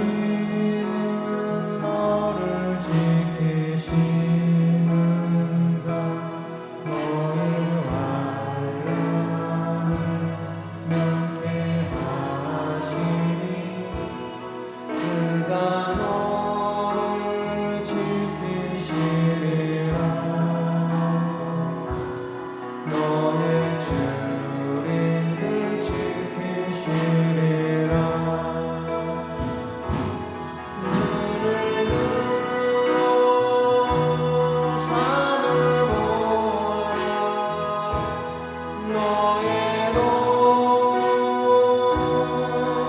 하나님은 너를 지키시는 자 너의 환난을 면케하시니 그가 너를 지키시리라. 너의 주님을 지키시리라. 눈을 들어 산을 보아라. 너의 돈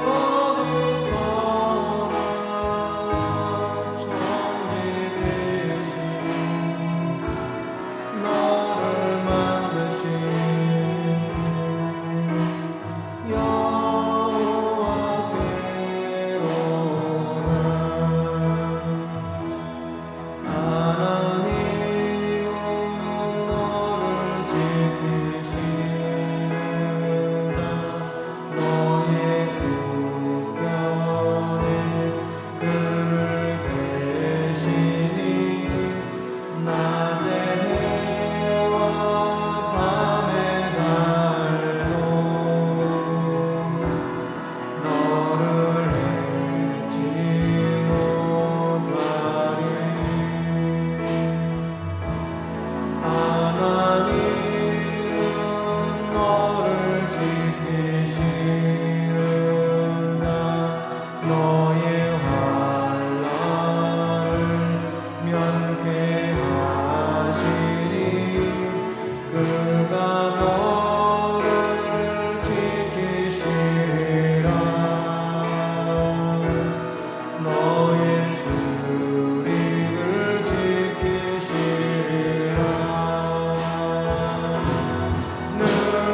어디서나 천지되신 너를 만드신 여호와께로라. 하나님은 너를 지키시는 자 너의 우편에 그를 대시니 낮의 해와 밤의 달도 너를 잊지 못하리. 하나님은 너를 지키시는 자 너의 환난을 면케하시니 그가 너를 지키시리라. 너의 주님을 지키시리라. 눈을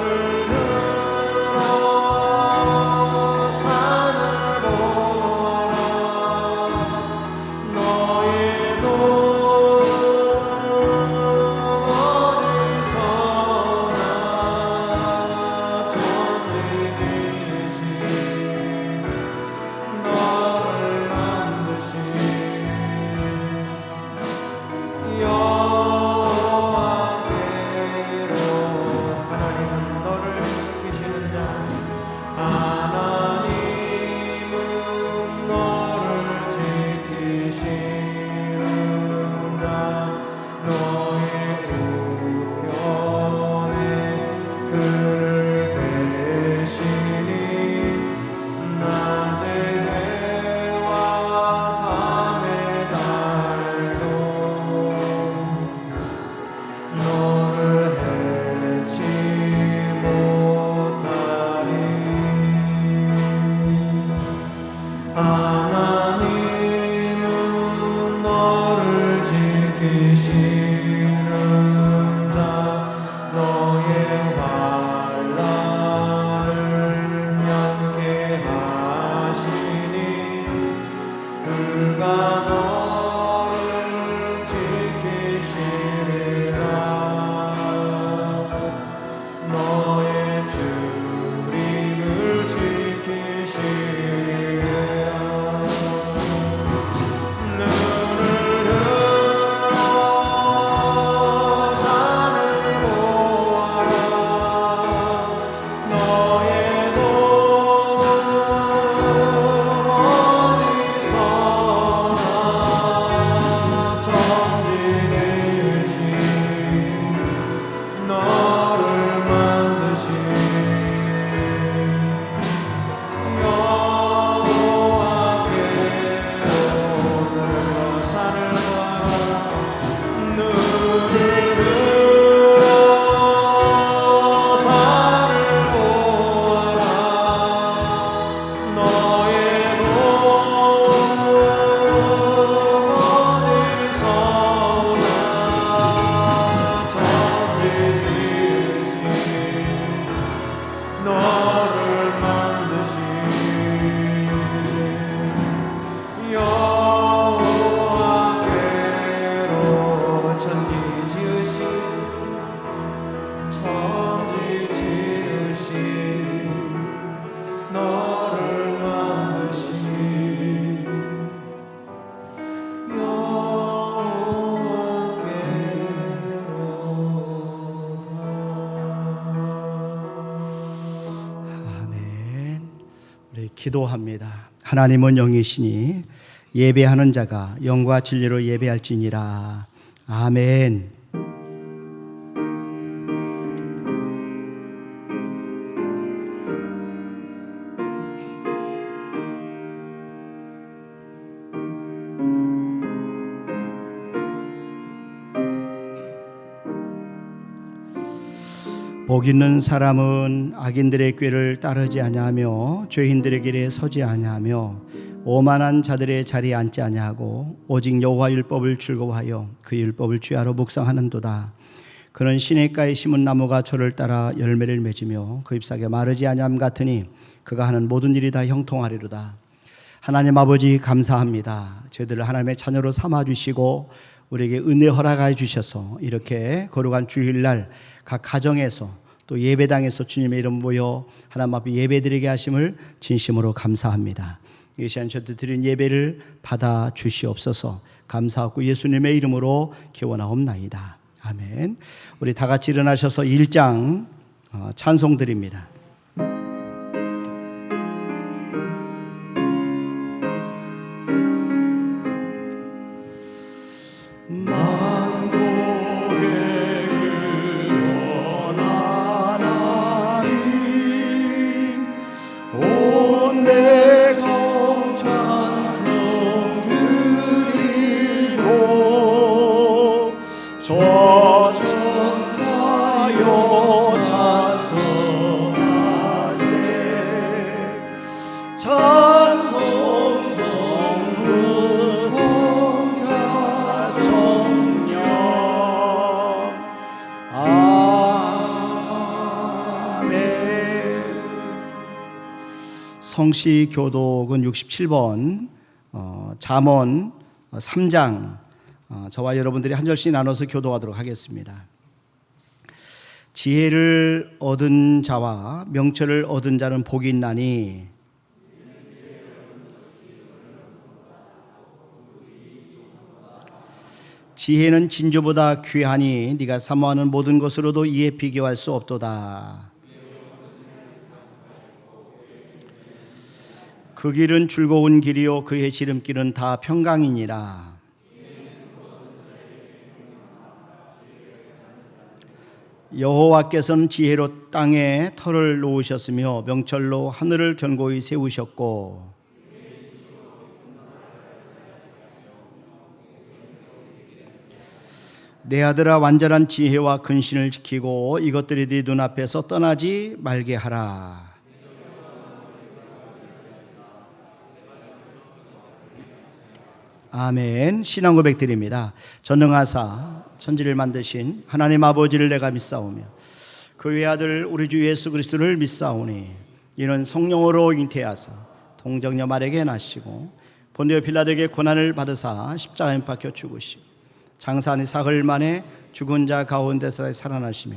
들어 산을 보아라. 너의 돈 어디서나 천지되신 너를 만드신 여호와께로. 하나님은 너를 지키시는 자 하나님은 너를 지키시는 자 너의 우편에 그를 대시니 낮의 해와 밤의 달도 너를 해치 못하리. 하나님은 너를 지키시는 자 너의 환난을 면케하시니 그가 너를 지키시리라. 너의 주님을 지키시리라. 기도합니다. 하나님은 영이시니 예배하는 자가 영과 진리로 예배할지니라. 아멘. 복 있는 사람은 악인들의 꾀를 따르지 아니하며 죄인들의 길에 서지 아니하며 오만한 자들의 자리에 앉지 아니하고 오직 여호와 율법을 즐거워하여 그 율법을 주야로 묵상하는도다. 그는 시냇가에 심은 나무가 저를 따라 열매를 맺으며 그 잎사귀가 마르지 아니함 같으니 그가 하는 모든 일이 다 형통하리로다. 하나님 아버지 감사합니다. 저희들을 하나님의 자녀로 삼아주시고 우리에게 은혜 허락하여 주셔서 이렇게 거룩한 주일날 각 가정에서 또 예배당에서 주님의 이름 모여 하나님 앞에 예배드리게 하심을 진심으로 감사합니다. 이 시간 저희들 드린 예배를 받아 주시옵소서. 감사하고 예수님의 이름으로 기원하옵나이다. 아멘. 우리 다 같이 일어나셔서 1장 찬송 드립니다. 성시교독은 67번 잠언 3장 저와 여러분들이 한 절씩 나눠서 교독하도록 하겠습니다. 지혜를 얻은 자와 명철을 얻은 자는 복이 있나니 지혜는 진주보다 귀하니 네가 사모하는 모든 것으로도 이에 비교할 수 없도다. 그 길은 즐거운 길이요 그의 지름길은 다 평강이니라. 여호와께서는 지혜로 땅에 터를 놓으셨으며 명철로 하늘을 견고히 세우셨고 내 아들아 완전한 지혜와 근신을 지키고 이것들이 네 눈앞에서 떠나지 말게 하라. 아멘. 신앙 고백 드립니다. 전능하사 천지를 만드신 하나님 아버지를 내가 믿사오며 그 외아들 우리 주 예수 그리스도를 믿사오니 이는 성령으로 잉태하사 동정녀 마리아에게 나시고 본디오 빌라도에게 고난을 받으사 십자가에 못 박혀 죽으시고 장사하니 사흘 만에 죽은 자 가운데서 살아나시며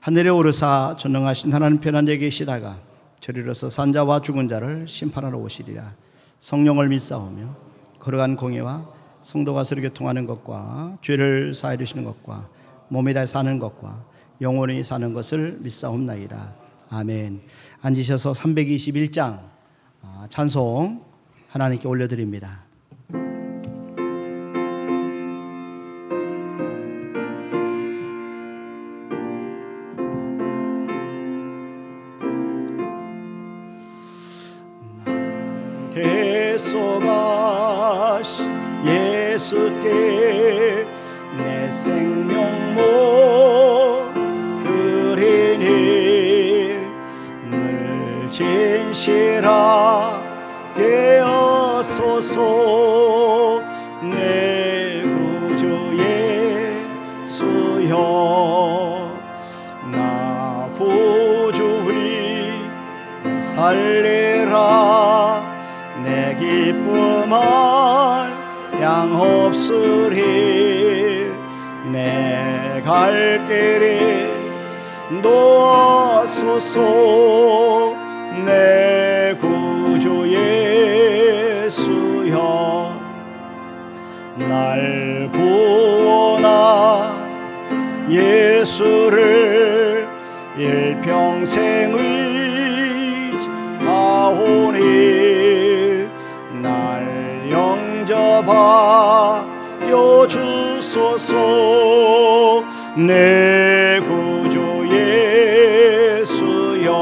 하늘에 오르사 전능하신 하나님 편안에 계시다가 저리로서 산자와 죽은 자를 심판하러 오시리라. 성령을 믿사오며 거룩한 공예와 성도가 서로 교통하는 것과 죄를 사해 주시는 것과 몸에 다해 사는 것과 영원히 사는 것을 믿사옵나이다. 아멘. 앉으셔서 321장 찬송 하나님께 올려드립니다. 대소가시 예수께 내 생명 못 드리니 늘 진실하게 하소서. 내 구주 예수여 나 구주의 살리라. 내 기쁨은 양없으리. 내 갈 길이 도와소서. 내 구주 예수여 날 구원한 예수를 일평생 의지하오니 인도하여 주소서. 내 구주 예수여,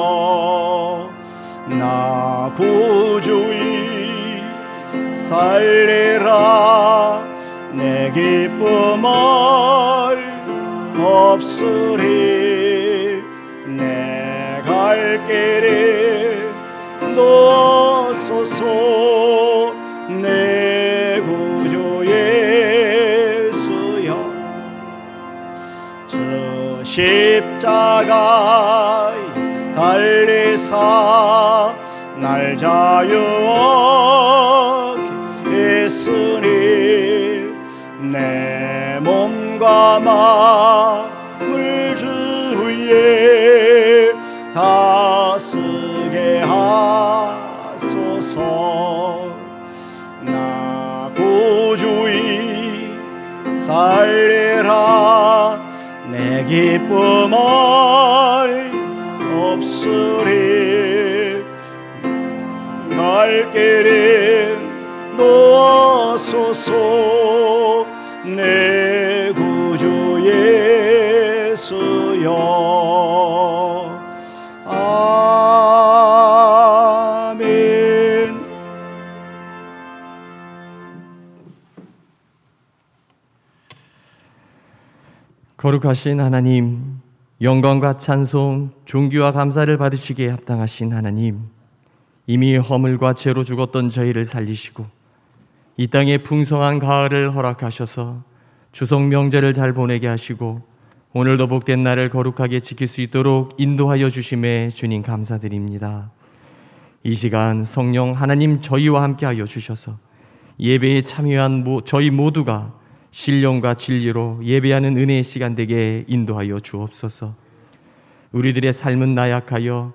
나 구주의 살리라. 내 기쁨을 없으리. 내 갈 길을 놓소서. 내 구주 예수여, 저 십자가에 달리사 날 자유하게 했으니 내 몸과 마음을 주 위에 다스게 하소서. 나 구주의 살리라. 내 기쁨을 없으리. 갈 길을 놓소서. 내 구주 예수여. 아멘. 거룩하신 하나님, 영광과 찬송, 존귀와 감사를 받으시기에 합당하신 하나님, 이미 허물과 죄로 죽었던 저희를 살리시고 이 땅에 풍성한 가을을 허락하셔서 추석 명절을 잘 보내게 하시고 오늘도 복된 날을 거룩하게 지킬 수 있도록 인도하여 주심에 주님 감사드립니다. 이 시간 성령 하나님 저희와 함께하여 주셔서 예배에 참여한 저희 모두가 신령과 진리로 예배하는 은혜의 시간 되게 인도하여 주옵소서. 우리들의 삶은 나약하여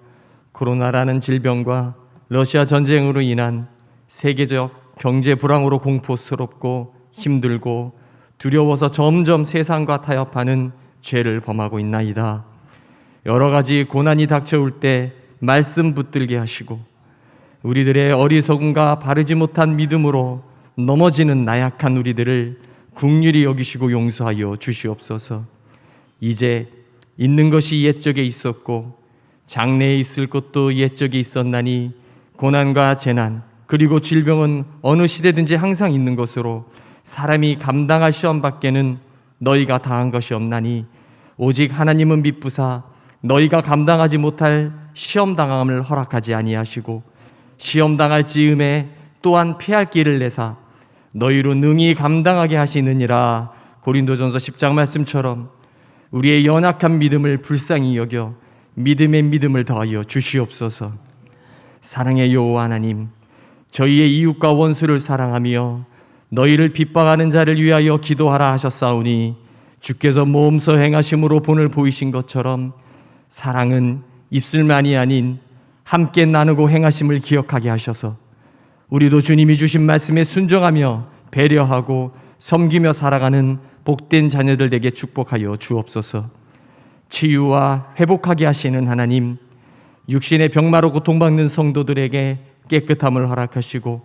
코로나라는 질병과 러시아 전쟁으로 인한 세계적 경제 불황으로 공포스럽고 힘들고 두려워서 점점 세상과 타협하는 죄를 범하고 있나이다. 여러 가지 고난이 닥쳐올 때 말씀 붙들게 하시고 우리들의 어리석음과 바르지 못한 믿음으로 넘어지는 나약한 우리들을 긍휼히 여기시고 용서하여 주시옵소서. 이제 있는 것이 옛적에 있었고 장래에 있을 것도 옛적에 있었나니 고난과 재난 그리고 질병은 어느 시대든지 항상 있는 것으로 사람이 감당할 시험 밖에는 너희가 당한 것이 없나니 오직 하나님은 미쁘사 너희가 감당하지 못할 시험 당함을 허락하지 아니하시고 시험 당할 즈음에 또한 피할 길을 내사 너희로 능히 감당하게 하시느니라. 고린도전서 10장 말씀처럼 우리의 연약한 믿음을 불쌍히 여겨 믿음의 믿음을 더하여 주시옵소서. 사랑의 여호와 하나님, 저희의 이웃과 원수를 사랑하며 너희를 핍박하는 자를 위하여 기도하라 하셨사오니 주께서 모험서 행하심으로 본을 보이신 것처럼 사랑은 입술만이 아닌 함께 나누고 행하심을 기억하게 하셔서 우리도 주님이 주신 말씀에 순종하며 배려하고 섬기며 살아가는 복된 자녀들 되게 축복하여 주옵소서. 치유와 회복하게 하시는 하나님, 육신의 병마로 고통받는 성도들에게 깨끗함을 허락하시고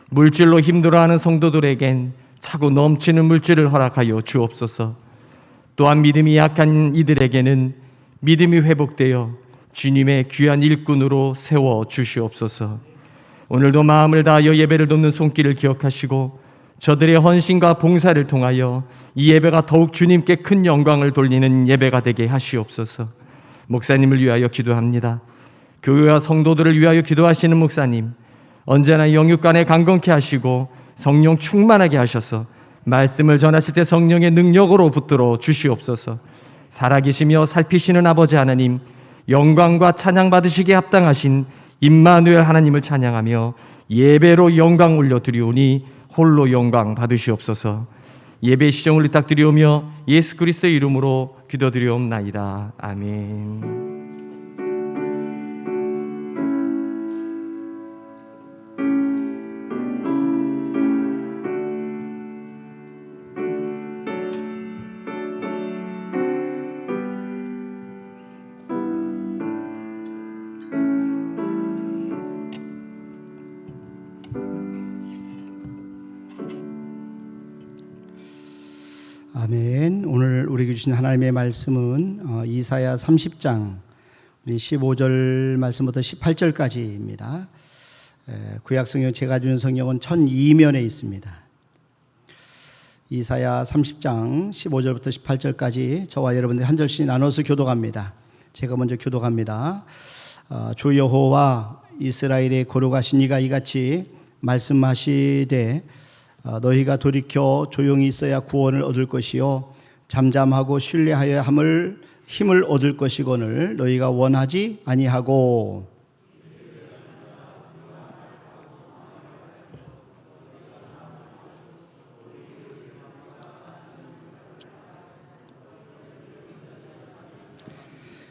물질로 힘들어하는 성도들에겐 차고 넘치는 물질을 허락하여 주옵소서. 또한 믿음이 약한 이들에게는 믿음이 회복되어 주님의 귀한 일꾼으로 세워 주시옵소서. 오늘도 마음을 다하여 예배를 돕는 손길을 기억하시고 저들의 헌신과 봉사를 통하여 이 예배가 더욱 주님께 큰 영광을 돌리는 예배가 되게 하시옵소서. 목사님을 위하여 기도합니다. 교회와 성도들을 위하여 기도하시는 목사님, 언제나 영육간에 강건케 하시고 성령 충만하게 하셔서 말씀을 전하실 때 성령의 능력으로 붙들어 주시옵소서. 살아계시며 살피시는 아버지 하나님, 영광과 찬양 받으시기에 합당하신 임마누엘 하나님을 찬양하며 예배로 영광 올려드리오니 홀로 영광 받으시옵소서. 예배 시정을 부탁드리오며 예수 그리스도의 이름으로 기도드리옵나이다. 아멘. 아멘. 오늘 우리에게 주신 하나님의 말씀은 이사야 30장 우리 15절 말씀부터 18절까지입니다. 구약성경 제가 주는 성경은 1002면에 있습니다. 이사야 30장 15절부터 18절까지 저와 여러분들 한 절씩 나눠서 교독합니다. 제가 먼저 교독합니다. 주 여호와 이스라엘의 거룩하신 이가 이같이 말씀하시되 너희가 돌이켜 조용히 있어야 구원을 얻을 것이요 잠잠하고 신뢰하여 함을 힘을 얻을 것이거늘 너희가 원하지 아니하고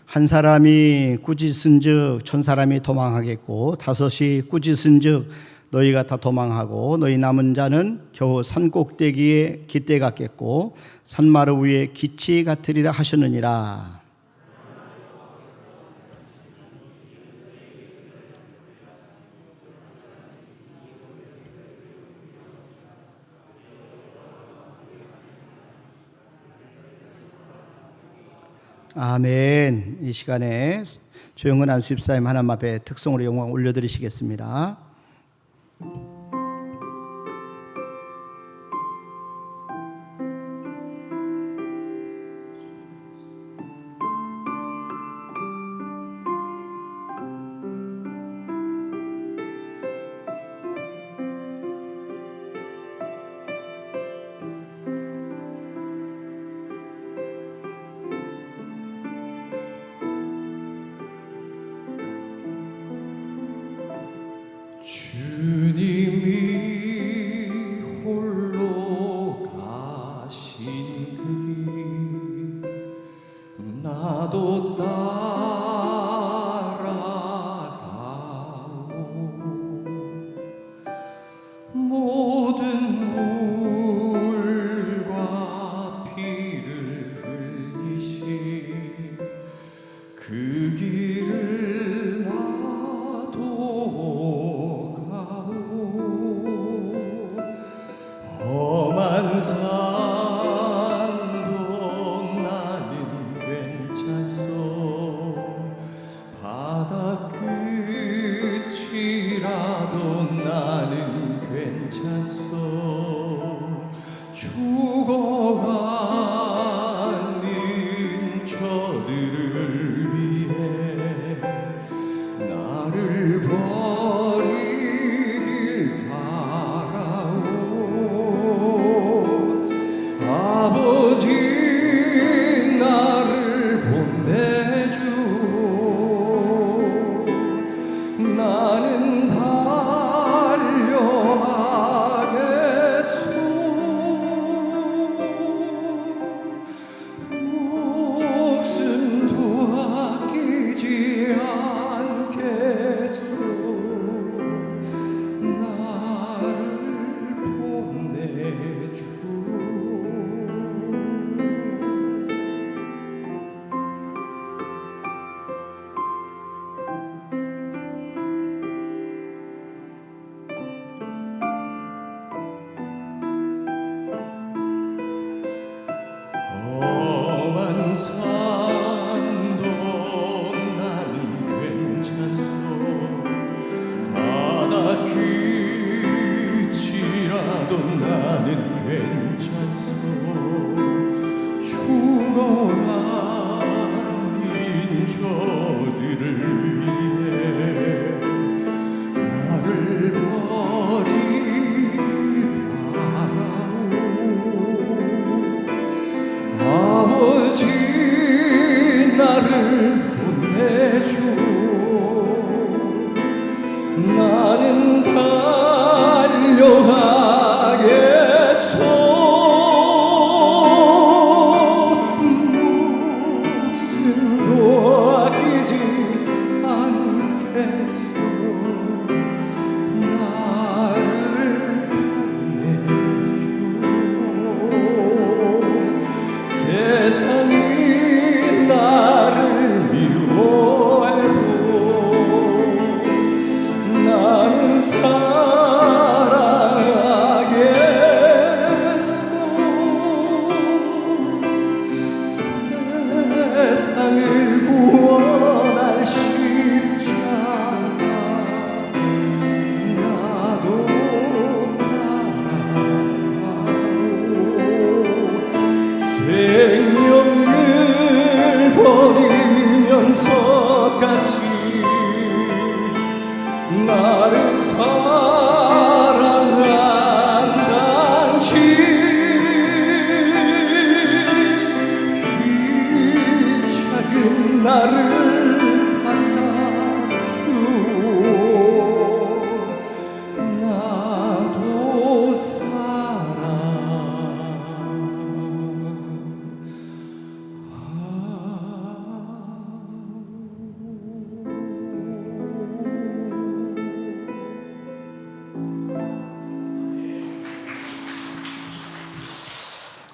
한 사람이 꾸짖은즉 천 사람이 도망하겠고 다섯이 꾸짖은즉 너희가 다 도망하고 너희 남은 자는 겨우 산 꼭대기에 깃대 같겠고 산마루 위에 기치 같으리라 하셨느니라. 아멘. 이 시간에 조영은 안수집사님 하나님 앞에 특송으로 영광 올려드리시겠습니다. 주님이 홀로 가신 그 길 나도 따라가오 모든 물과 피를 흘리신 그 길을 나도 험한 산도 나는 괜찮소 바다 끝이라도 나는 괜찮소 죽어가는 저들을 위해 나를 버리길 아버지 나를 보내주 나는 달려가겠소 목숨도 아끼지 않겠소 나를 보내주 험한 산도 나는 괜찮소 바다 끝이라도 나는 괜찮소 죽어가는 저들을 위해 나를 버리길 아버지 나를 보내주 나는 달려가겠소 목숨도 아끼지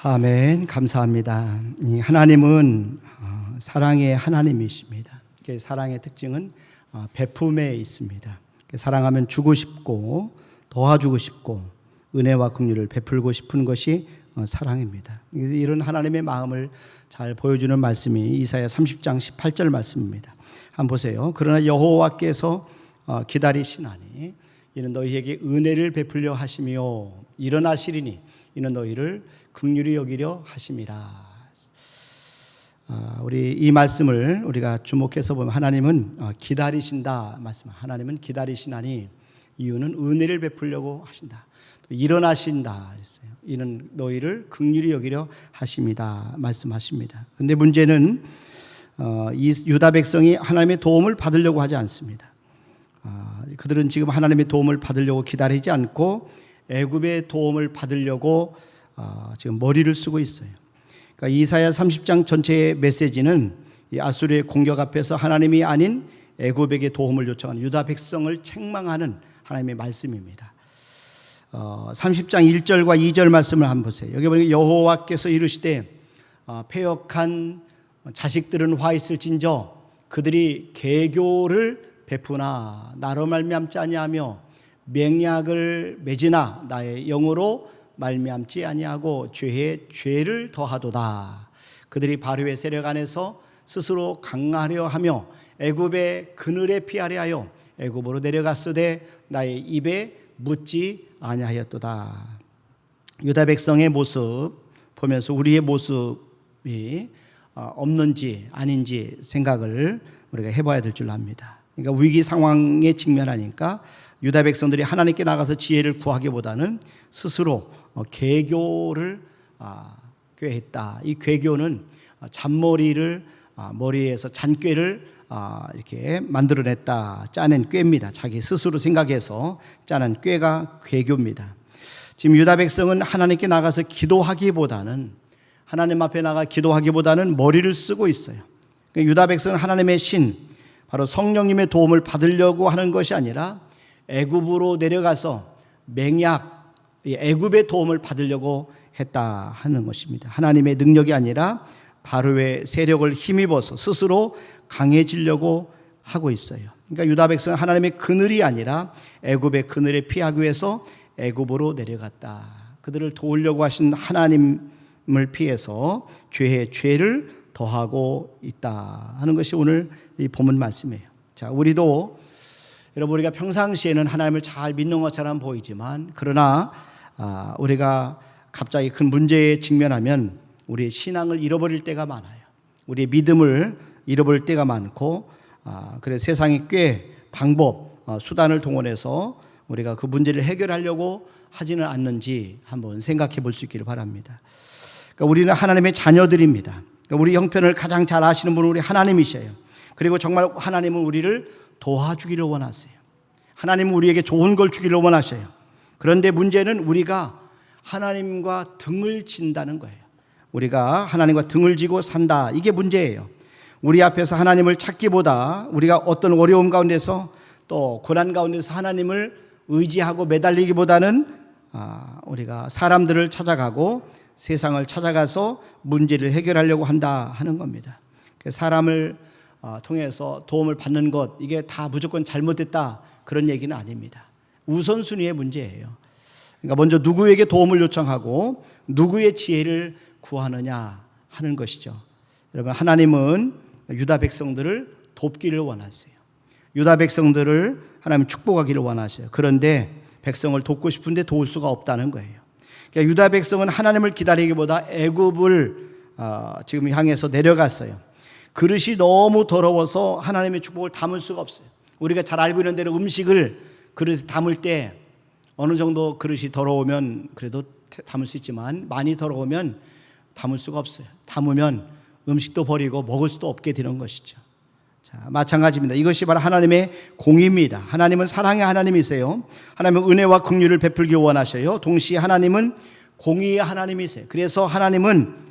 아멘. 감사합니다. 이 하나님은 사랑의 하나님이십니다. 사랑의 특징은 베품에 있습니다. 사랑하면 주고 싶고 도와주고 싶고 은혜와 긍휼을 베풀고 싶은 것이 사랑입니다. 이런 하나님의 마음을 잘 보여주는 말씀이 이사야 30장 18절 말씀입니다. 한번 보세요. 그러나 여호와께서 기다리시나니 이는 너희에게 은혜를 베풀려 하시며 일어나시리니 이는 너희를 긍휼히 여기려 하심이라. 우리 이 말씀을 우리가 주목해서 보면 하나님은 기다리신다 말씀. 하나님은 기다리시나니 이유는 은혜를 베풀려고 하신다. 또 일어나신다 했어요. 이는 너희를 긍휼히 여기려 하심이다 말씀하십니다. 근데 문제는 이 유다 백성이 하나님의 도움을 받으려고 하지 않습니다. 그들은 지금 하나님의 도움을 받으려고 기다리지 않고 애굽의 도움을 받으려고 지금 머리를 쓰고 있어요. 그러니까 이사야 30장 전체의 메시지는 이 아수르의 공격 앞에서 하나님이 아닌 애굽에게 도움을 요청하는 유다 백성을 책망하는 하나님의 말씀입니다. 30장 1절과 2절 말씀을 한번 보세요. 여기 보니까 여호와께서 이르시되 패역한 자식들은 화 있을진저 그들이 계교를 베푸나 나로 말미암지 아니하며 맹약을 맺으나 나의 영으로 말미암지 아니하고 죄에 죄를 더하도다. 그들이 바로의 세력 안에서 스스로 강하려 하며 애굽의 그늘에 피하려 하여 애굽으로 내려갔으되 나의 입에 묻지 아니하였도다. 유다 백성의 모습 보면서 우리의 모습이 없는지 아닌지 생각을 우리가 해봐야 될 줄 압니다. 그러니까 위기 상황에 직면하니까 유다 백성들이 하나님께 나가서 지혜를 구하기보다는 스스로 계교를 꾀했다. 이 계교는 잔머리를 머리에서 잔꾀를 이렇게 만들어냈다. 짜낸 꾀입니다. 자기 스스로 생각해서 짜낸 꾀가 계교입니다. 지금 유다 백성은 하나님께 나가서 기도하기보다는 하나님 앞에 나가 기도하기보다는 머리를 쓰고 있어요. 그러니까 유다 백성은 하나님의 신 바로 성령님의 도움을 받으려고 하는 것이 아니라 애굽으로 내려가서 맹약 애굽의 도움을 받으려고 했다 하는 것입니다. 하나님의 능력이 아니라 바로의 세력을 힘입어서 스스로 강해지려고 하고 있어요. 그러니까 유다 백성은 하나님의 그늘이 아니라 애굽의 그늘에 피하기 위해서 애굽으로 내려갔다. 그들을 도우려고 하신 하나님을 피해서 죄에 죄를 더하고 있다 하는 것이 오늘 이 본문 말씀이에요. 자, 우리도 여러분 우리가 평상시에는 하나님을 잘 믿는 것처럼 보이지만 그러나 우리가 갑자기 큰 문제에 직면하면 우리의 신앙을 잃어버릴 때가 많아요. 우리의 믿음을 잃어버릴 때가 많고 그래서 세상의 꾀, 방법, 수단을 동원해서 우리가 그 문제를 해결하려고 하지는 않는지 한번 생각해 볼 수 있기를 바랍니다. 그러니까 우리는 하나님의 자녀들입니다. 그러니까 우리 형편을 가장 잘 아시는 분은 우리 하나님이셔요. 그리고 정말 하나님은 우리를 도와주기를 원하세요. 하나님은 우리에게 좋은 걸 주기를 원하셔요. 그런데 문제는 우리가 하나님과 등을 진다는 거예요. 우리가 하나님과 등을 지고 산다. 이게 문제예요. 우리 앞에서 하나님을 찾기보다 우리가 어떤 어려움 가운데서 또 고난 가운데서 하나님을 의지하고 매달리기보다는 우리가 사람들을 찾아가고 세상을 찾아가서 문제를 해결하려고 한다 하는 겁니다. 사람을 통해서 도움을 받는 것 이게 다 무조건 잘못됐다 그런 얘기는 아닙니다. 우선순위의 문제예요. 그러니까 먼저 누구에게 도움을 요청하고 누구의 지혜를 구하느냐 하는 것이죠. 여러분 하나님은 유다 백성들을 돕기를 원하세요. 유다 백성들을 하나님 축복하기를 원하셔요. 그런데 백성을 돕고 싶은데 도울 수가 없다는 거예요. 그러니까 유다 백성은 하나님을 기다리기보다 애굽을 지금 향해서 내려갔어요. 그릇이 너무 더러워서 하나님의 축복을 담을 수가 없어요. 우리가 잘 알고 있는 대로 음식을 그릇에 담을 때 어느 정도 그릇이 더러우면 그래도 담을 수 있지만 많이 더러우면 담을 수가 없어요. 담으면 음식도 버리고 먹을 수도 없게 되는 것이죠. 자, 마찬가지입니다. 이것이 바로 하나님의 공의입니다. 하나님은 사랑의 하나님이세요. 하나님은 은혜와 긍휼을 베풀기 원하셔요. 동시에 하나님은 공의의 하나님이세요. 그래서 하나님은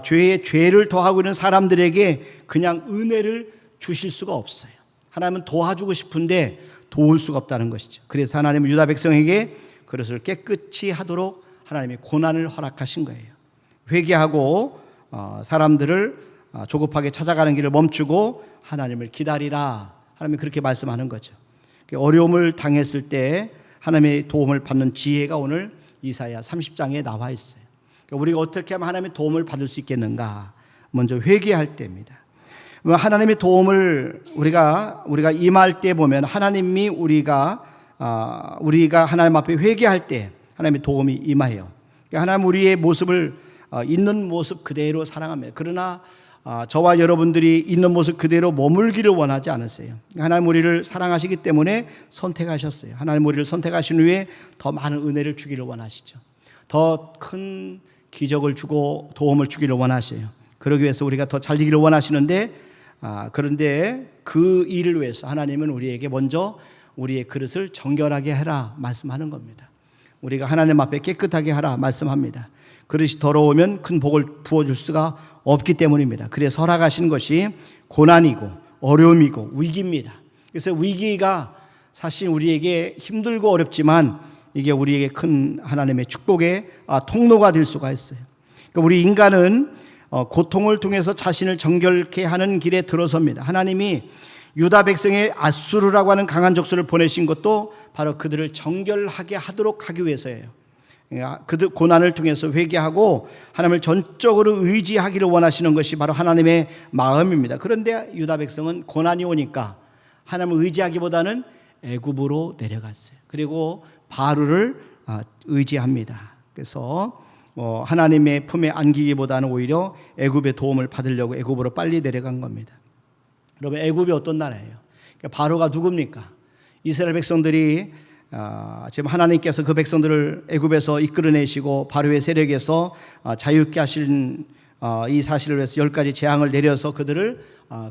죄에 죄를 더하고 있는 사람들에게 그냥 은혜를 주실 수가 없어요. 하나님은 도와주고 싶은데 도울 수가 없다는 것이죠. 그래서 하나님은 유다 백성에게 그것을 깨끗이 하도록 하나님의 고난을 허락하신 거예요. 회개하고 사람들을 조급하게 찾아가는 길을 멈추고 하나님을 기다리라. 하나님이 그렇게 말씀하는 거죠. 어려움을 당했을 때 하나님의 도움을 받는 지혜가 오늘 이사야 30장에 나와 있어요. 우리가 어떻게 하면 하나님의 도움을 받을 수 있겠는가? 먼저 회개할 때입니다. 하나님의 도움을 우리가 임할 때 보면 하나님이 우리가 하나님 앞에 회개할 때 하나님의 도움이 임해요. 하나님 우리의 모습을 있는 모습 그대로 사랑합니다. 그러나 저와 여러분들이 있는 모습 그대로 머물기를 원하지 않으세요. 하나님 우리를 사랑하시기 때문에 선택하셨어요. 하나님 우리를 선택하신 후에 더 많은 은혜를 주기를 원하시죠. 더 큰 기적을 주고 도움을 주기를 원하셔요. 그러기 위해서 우리가 더 잘 되기를 원하시는데 그런데 그 일을 위해서 하나님은 우리에게 먼저 우리의 그릇을 정결하게 해라 말씀하는 겁니다. 우리가 하나님 앞에 깨끗하게 하라 말씀합니다. 그릇이 더러우면 큰 복을 부어줄 수가 없기 때문입니다. 그래서 허락하신 것이 고난이고 어려움이고 위기입니다. 그래서 위기가 사실 우리에게 힘들고 어렵지만 이게 우리에게 큰 하나님의 축복의 통로가 될 수가 있어요. 그러니까 우리 인간은 고통을 통해서 자신을 정결케 하는 길에 들어섭니다. 하나님이 유다 백성의 아수르라고 하는 강한 족속을 보내신 것도 바로 그들을 정결하게 하도록 하기 위해서예요. 그들 고난을 통해서 회개하고 하나님을 전적으로 의지하기를 원하시는 것이 바로 하나님의 마음입니다. 그런데 유다 백성은 고난이 오니까 하나님을 의지하기보다는 애굽으로 내려갔어요. 그리고 바로를 의지합니다. 그래서 하나님의 품에 안기기보다는 오히려 애굽의 도움을 받으려고 애굽으로 빨리 내려간 겁니다. 여러분 애굽이 어떤 나라예요? 바로가 누굽니까? 이스라엘 백성들이 지금 하나님께서 그 백성들을 애굽에서 이끌어내시고 바로의 세력에서 자유케 하신 이 사실을 위해서 10가지 재앙을 내려서 그들을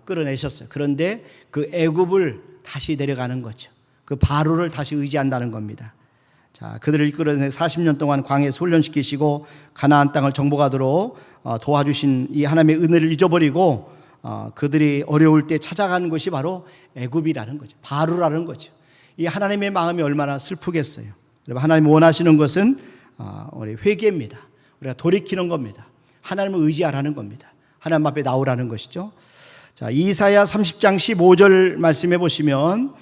끌어내셨어요. 그런데 그 애굽을 다시 내려가는 거죠. 그 바로를 다시 의지한다는 겁니다. 자, 그들을 이끌어내 40년 동안 광야에서 훈련시키시고 가나안 땅을 정복하도록 도와주신 이 하나님의 은혜를 잊어버리고 그들이 어려울 때 찾아간 것이 바로 애굽이라는 거죠. 바로라는 거죠. 이 하나님의 마음이 얼마나 슬프겠어요. 여러분 하나님 원하시는 것은 우리 회개입니다. 우리가 돌이키는 겁니다. 하나님을 의지하라는 겁니다. 하나님 앞에 나오라는 것이죠. 자, 이사야 30장 15절 말씀해 보시면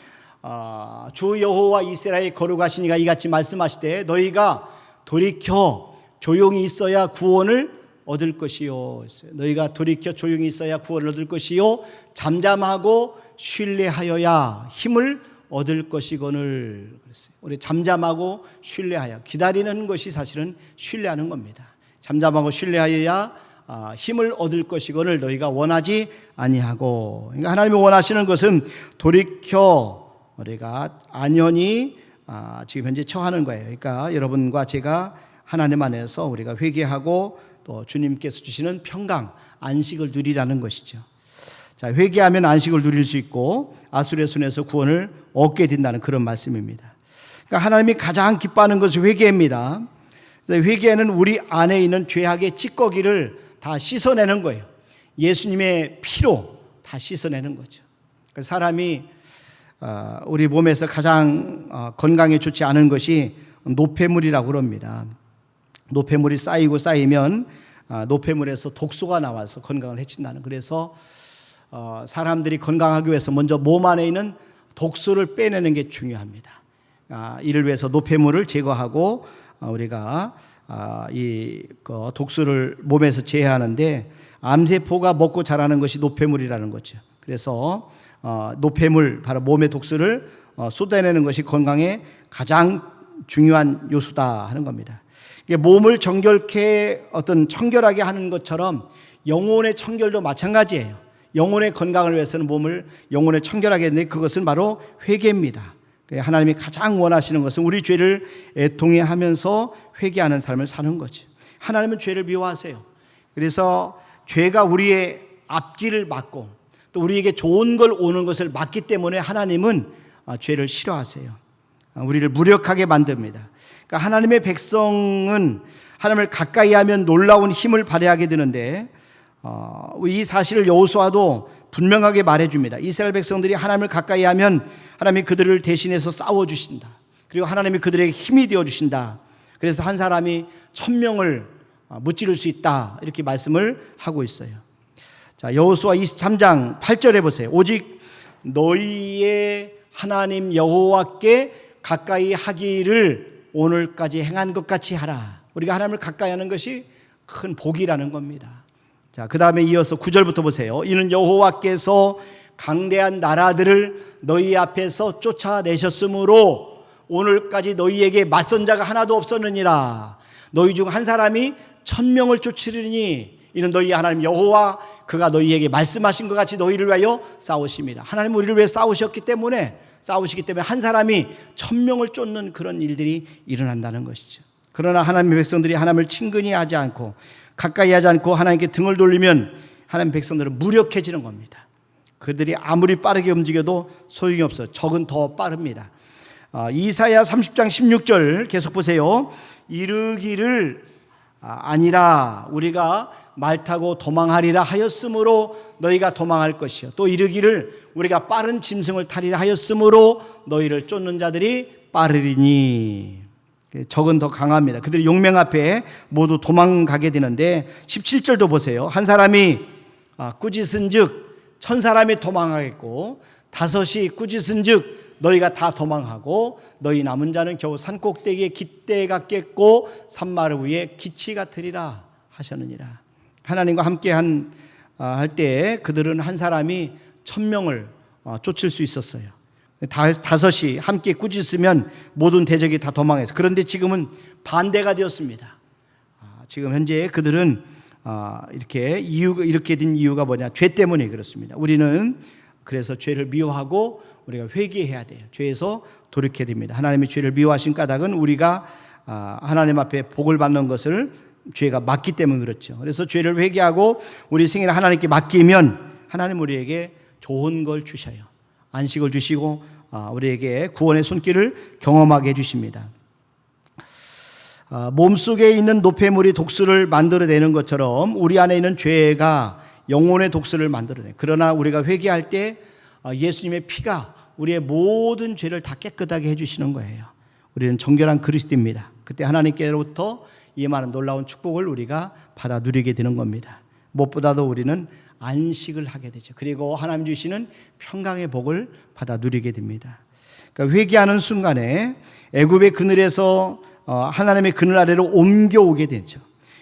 주 여호와 이스라엘의 거룩하시니가 이같이 말씀하시되 너희가 돌이켜 조용히 있어야 구원을 얻을 것이요. 너희가 돌이켜 조용히 있어야 구원을 얻을 것이요. 잠잠하고 신뢰하여야 힘을 얻을 것이거늘. 그랬어요. 우리 잠잠하고 신뢰하여 기다리는 것이 사실은 신뢰하는 겁니다. 잠잠하고 신뢰하여야 힘을 얻을 것이거늘 너희가 원하지 아니하고. 그러니까 하나님이 원하시는 것은 돌이켜 우리가 안연히 지금 현재 처하는 거예요. 그러니까 여러분과 제가 하나님 안에서 우리가 회개하고 또 주님께서 주시는 평강, 안식을 누리라는 것이죠. 자, 회개하면 안식을 누릴 수 있고 아수르의 손에서 구원을 얻게 된다는 그런 말씀입니다. 그러니까 하나님이 가장 기뻐하는 것이 회개입니다. 회개는 우리 안에 있는 죄악의 찌꺼기를 다 씻어내는 거예요. 예수님의 피로 다 씻어내는 거죠. 사람이 우리 몸에서 가장 건강에 좋지 않은 것이 노폐물이라고 그럽니다. 노폐물이 쌓이면 노폐물에서 독소가 나와서 건강을 해친다는. 그래서 사람들이 건강하기 위해서 먼저 몸 안에 있는 독소를 빼내는 게 중요합니다. 이를 위해서 노폐물을 제거하고 우리가 이 독소를 몸에서 제거하는데 암세포가 먹고 자라는 것이 노폐물이라는 거죠. 그래서 노폐물, 바로 몸의 독소를 쏟아내는 것이 건강에 가장 중요한 요소다 하는 겁니다. 몸을 정결케 청결하게 하는 것처럼 영혼의 청결도 마찬가지예요. 영혼의 건강을 위해서는 영혼을 청결하게 했는데 그것은 바로 회개입니다. 하나님이 가장 원하시는 것은 우리 죄를 애통해 하면서 회개하는 삶을 사는 거죠. 하나님은 죄를 미워하세요. 그래서 죄가 우리의 앞길을 막고 또 우리에게 좋은 걸 오는 것을 막기 때문에 하나님은 죄를 싫어하세요. 우리를 무력하게 만듭니다. 그러니까 하나님의 백성은 하나님을 가까이 하면 놀라운 힘을 발휘하게 되는데 이 사실을 여호수아도 분명하게 말해줍니다. 이스라엘 백성들이 하나님을 가까이 하면 하나님이 그들을 대신해서 싸워주신다. 그리고 하나님이 그들에게 힘이 되어주신다. 그래서 한 사람이 1000명을 무찌를 수 있다. 이렇게 말씀을 하고 있어요. 자, 여호수아 23장 8절에 보세요. 오직 너희의 하나님 여호와께 가까이 하기를 오늘까지 행한 것 같이 하라. 우리가 하나님을 가까이 하는 것이 큰 복이라는 겁니다. 자, 그 다음에 이어서 9절부터 보세요. 이는 여호와께서 강대한 나라들을 너희 앞에서 쫓아내셨으므로 오늘까지 너희에게 맞선 자가 하나도 없었느니라. 너희 중 한 사람이 1000명을 쫓으리니 이는 너희 하나님 여호와 그가 너희에게 말씀하신 것 같이 너희를 위하여 싸우심이라. 하나님 우리를 위해 싸우시기 때문에 한 사람이 1000명을 쫓는 그런 일들이 일어난다는 것이죠. 그러나 하나님의 백성들이 하나님을 친근히 하지 않고 가까이 하지 않고 하나님께 등을 돌리면 하나님의 백성들은 무력해지는 겁니다. 그들이 아무리 빠르게 움직여도 소용이 없어요. 적은 더 빠릅니다. 이사야 30장 16절 계속 보세요. 이르기를 아니라 우리가 말 타고 도망하리라 하였으므로 너희가 도망할 것이요 또 이르기를 우리가 빠른 짐승을 타리라 하였으므로 너희를 쫓는 자들이 빠르리니. 적은 더 강합니다. 그들이 용맹 앞에 모두 도망가게 되는데 17절도 보세요. 한 사람이 꾸짖은 즉 1000사람이 도망하겠고 5이 꾸짖은 즉 너희가 다 도망하고 너희 남은 자는 겨우 산꼭대기에 깃대가 깼고 산마루 위에 기치 같으리라 하셨느니라. 하나님과 함께 할 때 그들은 한 사람이 1000명을 쫓을 수 있었어요. 5이 함께 꾸짖으면 모든 대적이 다 도망해서. 그런데 지금은 반대가 되었습니다. 지금 현재 그들은 이렇게 된 이유가 뭐냐? 죄 때문에 그렇습니다. 우리는 그래서 죄를 미워하고 우리가 회개해야 돼요. 죄에서 돌이켜야 됩니다. 하나님의 죄를 미워하신 까닭은 우리가 하나님 앞에 복을 받는 것을 죄가 맞기 때문에 그렇죠. 그래서 죄를 회개하고 우리 생애를 하나님께 맡기면 하나님 우리에게 좋은 걸 주셔요. 안식을 주시고 우리에게 구원의 손길을 경험하게 해주십니다. 몸속에 있는 노폐물이 독수를 만들어내는 것처럼 우리 안에 있는 죄가 영혼의 독수를 만들어내요. 그러나 우리가 회개할 때 예수님의 피가 우리의 모든 죄를 다 깨끗하게 해주시는 거예요. 우리는 정결한 그리스도입니다. 그때 하나님께로부터 임하는 놀라운 축복을 우리가 받아 누리게 되는 겁니다. 무엇보다도 우리는 안식을 하게 되죠. 그리고 하나님 주시는 평강의 복을 받아 누리게 됩니다. 그러니까 회개하는 순간에 애굽의 그늘에서 하나님의 그늘 아래로 옮겨오게 되죠.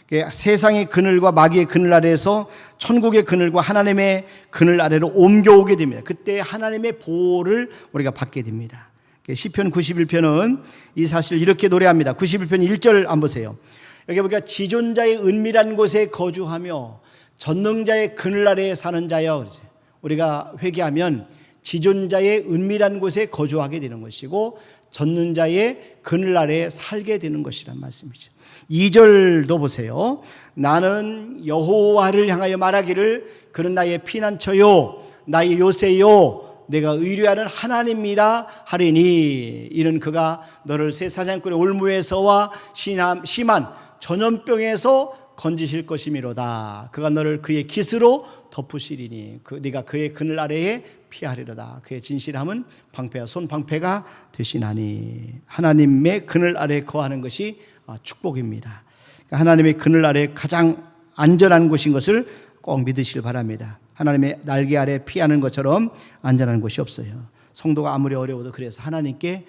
그러니까 세상의 그늘과 마귀의 그늘 아래에서 천국의 그늘과 하나님의 그늘 아래로 옮겨오게 됩니다. 그때 하나님의 보호를 우리가 받게 됩니다. 시편 91편은 이 사실을 이렇게 노래합니다. 91편 1절 한번 보세요. 여기 보니까 지존자의 은밀한 곳에 거주하며 전능자의 그늘 아래에 사는 자여. 우리가 회개하면 지존자의 은밀한 곳에 거주하게 되는 것이고 전능자의 그늘 아래에 살게 되는 것이란 말씀이죠. 2절도 보세요. 나는 여호와를 향하여 말하기를 그는 나의 피난처요 나의 요새요 내가 의뢰하는 하나님이라 하리니 이는 그가 너를 새 사냥꾼의 올무에서와 심한 전염병에서 건지실 것이미로다. 그가 너를 그의 깃으로 덮으시리니 네가 그의 그늘 아래에 피하리로다. 그의 진실함은 방패와 손방패가 되시나니. 하나님의 그늘 아래에 거하는 것이 축복입니다. 하나님의 그늘 아래 가장 안전한 곳인 것을 꼭 믿으시길 바랍니다. 하나님의 날개 아래 피하는 것처럼 안전한 곳이 없어요. 성도가 아무리 어려워도 그래서 하나님께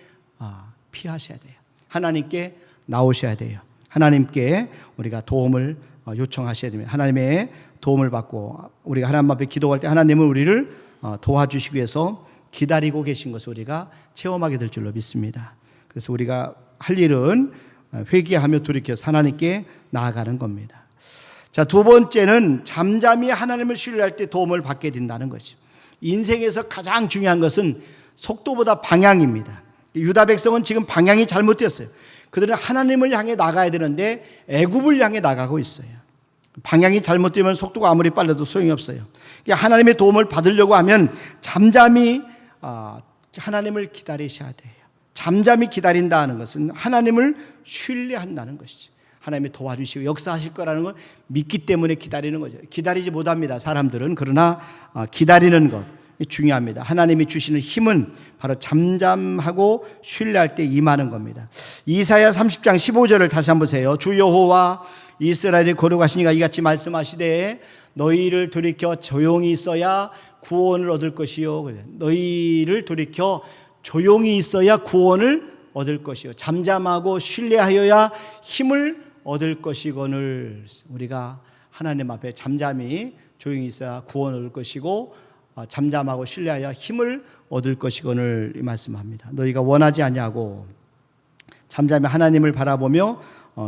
피하셔야 돼요. 하나님께 나오셔야 돼요. 하나님께 우리가 도움을 요청하셔야 됩니다. 하나님의 도움을 받고 우리가 하나님 앞에 기도할 때 하나님은 우리를 도와주시기 위해서 기다리고 계신 것을 우리가 체험하게 될 줄로 믿습니다. 그래서 우리가 할 일은 회개하며 돌이켜서 하나님께 나아가는 겁니다. 자, 두 번째는 잠잠히 하나님을 신뢰할 때 도움을 받게 된다는 것이죠. 인생에서 가장 중요한 것은 속도보다 방향입니다. 유다 백성은 지금 방향이 잘못되었어요. 그들은 하나님을 향해 나가야 되는데 애굽을 향해 나가고 있어요. 방향이 잘못되면 속도가 아무리 빨라도 소용이 없어요. 하나님의 도움을 받으려고 하면 잠잠히 하나님을 기다리셔야 돼요. 잠잠히 기다린다는 것은 하나님을 신뢰한다는 것이죠. 하나님이 도와주시고 역사하실 거라는 걸 믿기 때문에 기다리는 거죠. 기다리지 못합니다, 사람들은. 그러나 기다리는 것, 중요합니다. 하나님이 주시는 힘은 바로 잠잠하고 신뢰할 때 임하는 겁니다. 이사야 30장 15절을 다시 한번 보세요. 주 여호와 이스라엘이 거룩하시니가 이같이 말씀하시되 너희를 돌이켜 조용히 있어야 구원을 얻을 것이요. 너희를 돌이켜 조용히 있어야 구원을 얻을 것이요. 잠잠하고 신뢰하여야 힘을 얻을 것이거늘. 우리가 하나님 앞에 잠잠히 조용히 있어야 구원을 얻을 것이고 잠잠하고 신뢰하여 힘을 얻을 것이거늘 이 말씀합니다. 너희가 원하지 아니하고 잠잠히 하나님을 바라보며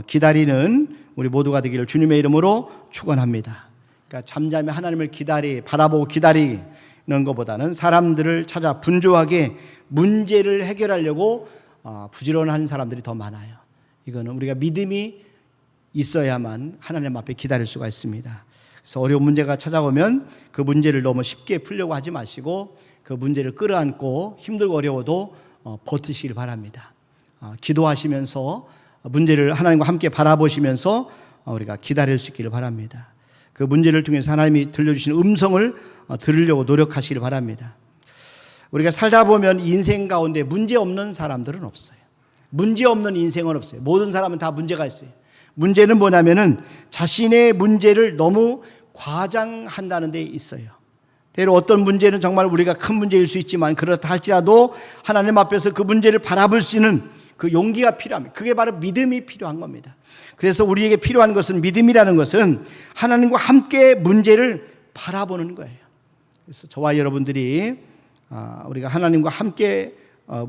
기다리는 우리 모두가 되기를 주님의 이름으로 축원합니다. 그러니까 잠잠히 하나님을 바라보고 기다리는 것보다는 사람들을 찾아 분주하게 문제를 해결하려고 부지런한 사람들이 더 많아요. 이거는 우리가 믿음이 있어야만 하나님 앞에 기다릴 수가 있습니다. 그래서 어려운 문제가 찾아오면 그 문제를 너무 쉽게 풀려고 하지 마시고 그 문제를 끌어안고 힘들고 어려워도 버티시길 바랍니다. 기도하시면서 문제를 하나님과 함께 바라보시면서 우리가 기다릴 수 있기를 바랍니다. 그 문제를 통해서 하나님이 들려주시는 음성을 들으려고 노력하시길 바랍니다. 우리가 살다 보면 인생 가운데 문제 없는 사람들은 없어요. 문제 없는 인생은 없어요. 모든 사람은 다 문제가 있어요. 문제는 뭐냐면은 자신의 문제를 너무 과장한다는 데 있어요. 때로 어떤 문제는 정말 우리가 큰 문제일 수 있지만 그렇다 할지라도 하나님 앞에서 그 문제를 바라볼 수 있는 그 용기가 필요합니다. 그게 바로 믿음이 필요한 겁니다. 그래서 우리에게 필요한 것은 믿음이라는 것은 하나님과 함께 문제를 바라보는 거예요. 그래서 저와 여러분들이 우리가 하나님과 함께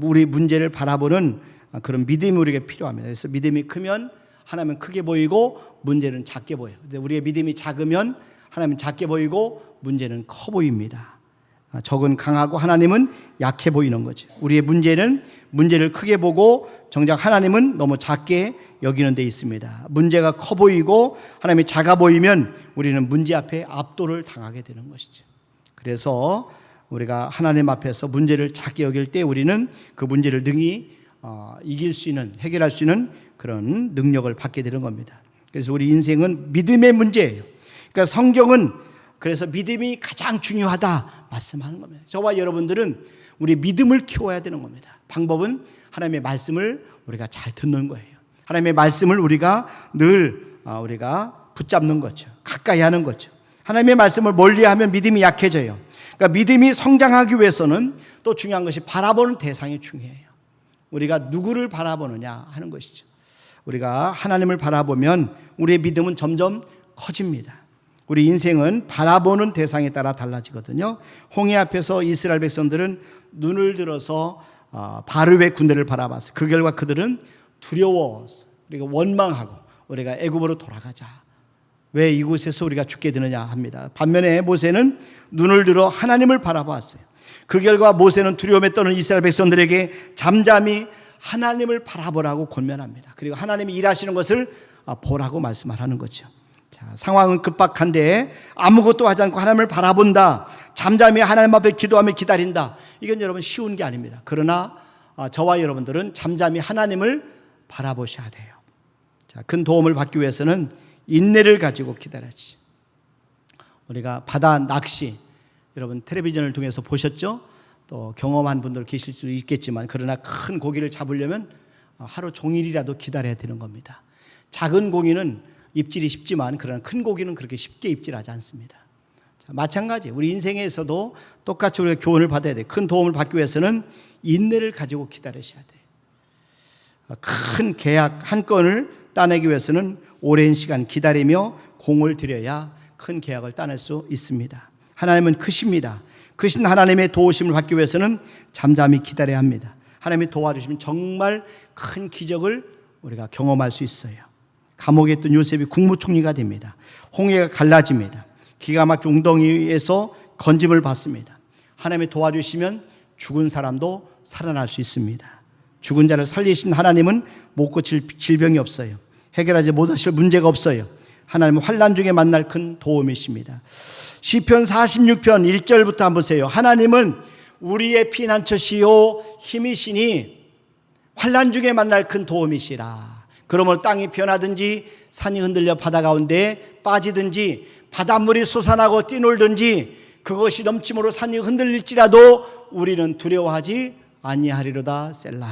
우리 문제를 바라보는 그런 믿음이 우리에게 필요합니다. 그래서 믿음이 크면 하나님은 크게 보이고 문제는 작게 보여요. 근데 우리의 믿음이 작으면 하나님은 작게 보이고 문제는 커 보입니다. 적은 강하고 하나님은 약해 보이는 거죠. 우리의 문제는 문제를 크게 보고 정작 하나님은 너무 작게 여기는 데 있습니다. 문제가 커 보이고 하나님이 작아 보이면 우리는 문제 앞에 압도를 당하게 되는 것이죠. 그래서 우리가 하나님 앞에서 문제를 작게 여길 때 우리는 그 문제를 능히 이길 수 있는, 해결할 수 있는 그런 능력을 받게 되는 겁니다. 그래서 우리 인생은 믿음의 문제예요. 그러니까 성경은 그래서 믿음이 가장 중요하다 말씀하는 겁니다. 저와 여러분들은 우리 믿음을 키워야 되는 겁니다. 방법은 하나님의 말씀을 우리가 잘 듣는 거예요. 하나님의 말씀을 우리가 늘 우리가 붙잡는 거죠. 가까이 하는 거죠. 하나님의 말씀을 멀리하면 믿음이 약해져요. 그러니까 믿음이 성장하기 위해서는 또 중요한 것이 바라보는 대상이 중요해요. 우리가 누구를 바라보느냐 하는 것이죠. 우리가 하나님을 바라보면 우리의 믿음은 점점 커집니다. 우리 인생은 바라보는 대상에 따라 달라지거든요. 홍해 앞에서 이스라엘 백성들은 눈을 들어서 바르의 군대를 바라봤어요. 그 결과 그들은 두려워서 우리가 원망하고 우리가 애굽으로 돌아가자. 왜 이곳에서 우리가 죽게 되느냐 합니다. 반면에 모세는 눈을 들어 하나님을 바라보았어요. 그 결과 모세는 두려움에 떠는 이스라엘 백성들에게 잠잠히 하나님을 바라보라고 권면합니다. 그리고 하나님이 일하시는 것을 보라고 말씀하는 거죠. 자, 상황은 급박한데 아무것도 하지 않고 하나님을 바라본다. 잠잠히 하나님 앞에 기도하며 기다린다. 이건 여러분 쉬운 게 아닙니다. 그러나 저와 여러분들은 잠잠히 하나님을 바라보셔야 돼요. 자, 큰 도움을 받기 위해서는 인내를 가지고 기다려야지. 우리가 바다 낚시 여러분 텔레비전을 통해서 보셨죠? 또 경험한 분들 계실 수도 있겠지만 그러나 큰 고기를 잡으려면 하루 종일이라도 기다려야 되는 겁니다. 작은 고기는 입질이 쉽지만 그러나 큰 고기는 그렇게 쉽게 입질하지 않습니다. 자, 마찬가지 우리 인생에서도 똑같이 우리가 교훈을 받아야 돼요. 큰 도움을 받기 위해서는 인내를 가지고 기다리셔야 돼요. 큰 계약 한 건을 따내기 위해서는 오랜 시간 기다리며 공을 들여야 큰 계약을 따낼 수 있습니다. 하나님은 크십니다. 크신 하나님의 도우심을 받기 위해서는 잠잠히 기다려야 합니다. 하나님이 도와주시면 정말 큰 기적을 우리가 경험할 수 있어요. 감옥에 있던 요셉이 국무총리가 됩니다. 홍해가 갈라집니다. 기가 막힌 웅덩이에서 건짐을 받습니다. 하나님이 도와주시면 죽은 사람도 살아날 수 있습니다. 죽은 자를 살리신 하나님은 못 고칠 질병이 없어요. 해결하지 못하실 문제가 없어요. 하나님은 환난 중에 만날 큰 도움이십니다. 시편 46편 1절부터 한번 보세요. 하나님은 우리의 피난처시요 힘이시니 환난 중에 만날 큰 도움이시라. 그러므로 땅이 변하든지 산이 흔들려 바다 가운데 빠지든지 바닷물이 솟아나고 뛰놀든지 그것이 넘침으로 산이 흔들릴지라도 우리는 두려워하지 아니하리로다. 셀라.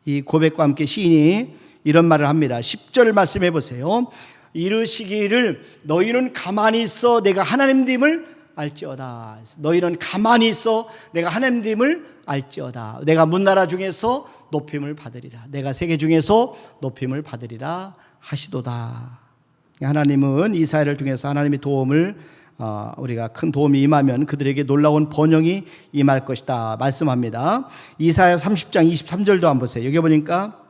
이 고백과 함께 시인이 이런 말을 합니다. 10절 말씀해 보세요. 이르시기를 너희는 가만히 있어 내가 하나님됨을 알지어다. 너희는 가만히 있어 내가 하나님됨을 알지어다. 내가 문나라 중에서 높임을 받으리라. 내가 세계 중에서 높임을 받으리라 하시도다. 하나님은 이사야를 통해서 하나님의 도움을 우리가 큰 도움이 임하면 그들에게 놀라운 번영이 임할 것이다 말씀합니다. 이사야 30장 23절도 한번 보세요. 여기 보니까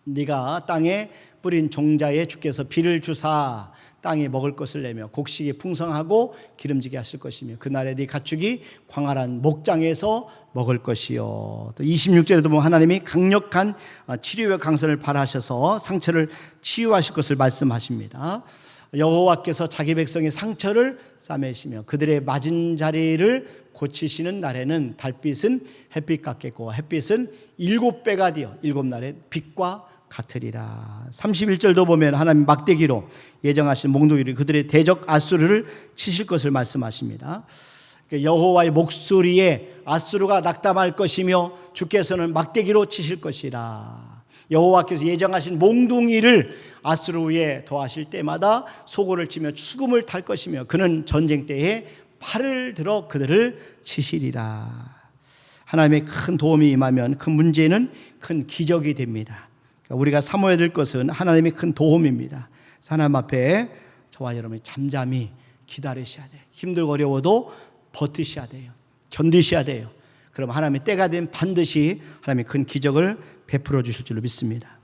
네가 땅에 뿌린 종자에 주께서 비를 주사 땅에 먹을 것을 내며 곡식이 풍성하고 기름지게 하실 것이며 그날에 네 가축이 광활한 목장에서 먹을 것이요. 또 26절에도 보면 하나님이 강력한 치료의 강선을 발하셔서 상처를 치유하실 것을 말씀하십니다. 여호와께서 자기 백성의 상처를 싸매시며 그들의 맞은 자리를 고치시는 날에는 달빛은 햇빛 같겠고 햇빛은 7배가 되어 7날의 빛과 같으리라. 31절도 보면 하나님 막대기로 예정하신 몽둥이를 그들의 대적 아수르를 치실 것을 말씀하십니다. 여호와의 목소리에 아수르가 낙담할 것이며 주께서는 막대기로 치실 것이라. 여호와께서 예정하신 몽둥이를 아수르 위에 더하실 때마다 소고를 치며 수금을 탈 것이며 그는 전쟁 때에 팔을 들어 그들을 치시리라. 하나님의 큰 도움이 임하면 그 문제는 큰 기적이 됩니다. 우리가 사모해야 될 것은 하나님의 큰 도움입니다. 하나님 앞에 저와 여러분이 잠잠히 기다리셔야 돼요. 힘들고 어려워도 버티셔야 돼요. 견디셔야 돼요. 그럼 하나님의 때가 되면 반드시 하나님의 큰 기적을 베풀어 주실 줄로 믿습니다.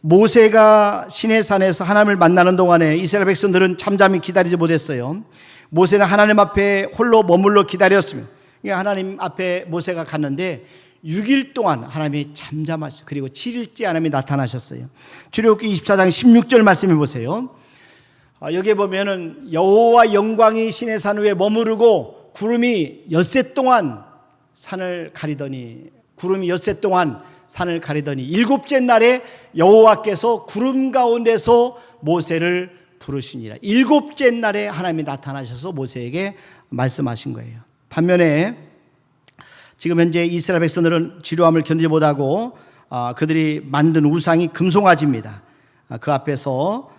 모세가 시내산에서 하나님을 만나는 동안에 이스라엘 백성들은 잠잠히 기다리지 못했어요. 모세는 하나님 앞에 홀로 머물러 기다렸으며 하나님 앞에 모세가 갔는데 6일 동안 하나님이 잠잠하셨어요. 그리고 7일째 하나님이 나타나셨어요. 출애굽기 24장 16절 말씀해 보세요. 여기에 보면은 여호와 영광이 시내산 위에 머무르고 구름이 엿새 동안 산을 가리더니 일곱째 날에 여호와께서 구름 가운데서 모세를 부르시니라. 일곱째 날에 하나님이 나타나셔서 모세에게 말씀하신 거예요. 반면에 지금 현재 이스라엘 백성들은 지루함을 견디지 못하고 그들이 만든 우상이 금송아지입니다. 그 앞에서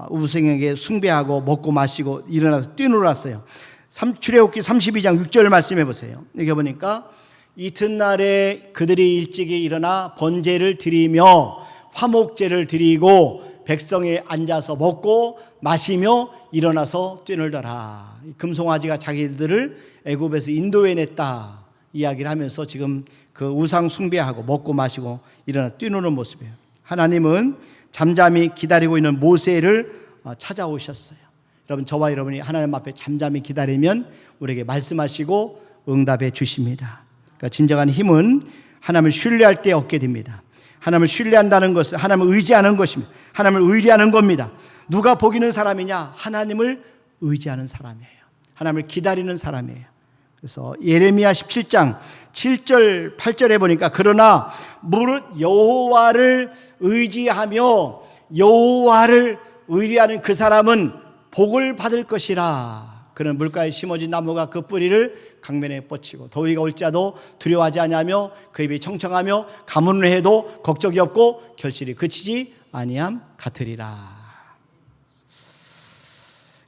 우상에게 숭배하고 먹고 마시고 일어나서 뛰놀았어요. 출애굽기 32장 6절 말씀해 보세요. 여기 보니까 이튿날에 그들이 일찍이 일어나 번제를 드리며 화목제를 드리고 백성이 앉아서 먹고 마시며 일어나서 뛰놀더라. 금송아지가 자기들을 애굽에서 인도해냈다 이야기를 하면서 지금 그 우상 숭배하고 먹고 마시고 일어나 뛰노는 모습이에요. 하나님은 잠잠히 기다리고 있는 모세를 찾아오셨어요. 여러분, 저와 여러분이 하나님 앞에 잠잠히 기다리면 우리에게 말씀하시고 응답해 주십니다. 그러니까 진정한 힘은 하나님을 신뢰할 때 얻게 됩니다. 하나님을 신뢰한다는 것은 하나님을 의지하는 것입니다. 하나님을 의뢰하는 겁니다. 누가 복이는 사람이냐? 하나님을 의지하는 사람이에요. 하나님을 기다리는 사람이에요. 그래서 예레미야 17장 7절 8절에 보니까 그러나 무릇 여호와를 의지하며 여호와를 의뢰하는 그 사람은 복을 받을 것이라. 그는 물가에 심어진 나무가 그 뿌리를 강변에 뻗치고 더위가 올지라도 두려워하지 아니하며 그 입이 청청하며 가문을 해도 걱정이 없고 결실이 그치지 아니함 같으리라.